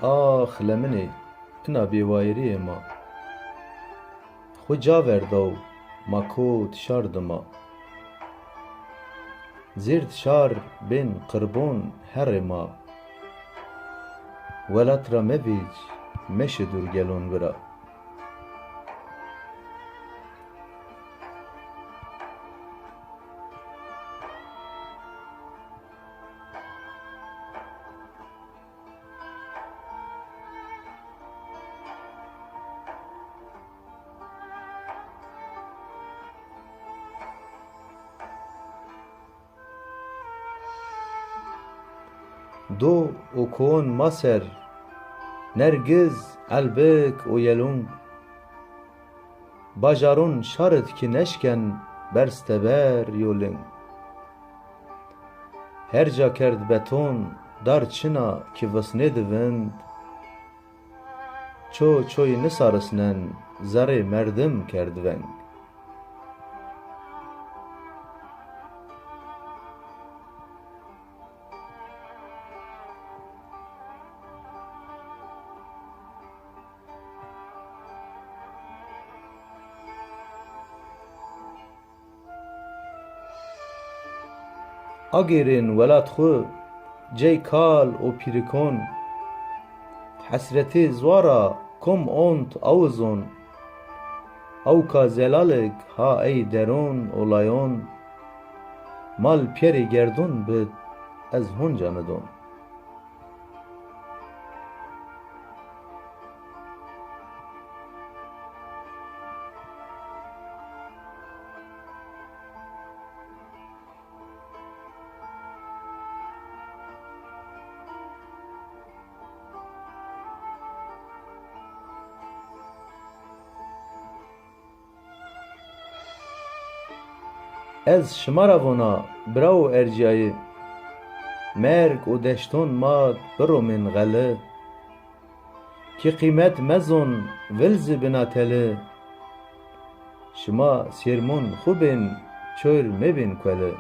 آخ لمنی انا بیوایری ما خو جا وردو ما کو تشاردما زیر تشار بین قربون هر ما ولات را مبیج مش دور گلون برا دو او کون ماسر نرگز البک و یلون باجارون شارت کی نشکن برستبر یولن هر جا کرد بتون دار چنا کی وسنه دوند چوی نسارسنن زره مردم کردون اگرین ولات خو جی کال و پیرکون حسرتی زوارا کم اونت اوزون او کا زلالک ها ای درون اولایون مال پیری گردون بد از هون جاندون از شمارونا براو ارجایی مرگ و دشتون ماد برو من غله کی قیمت مزون ولز بناتله شما سیرمون خوبین چور مبین کله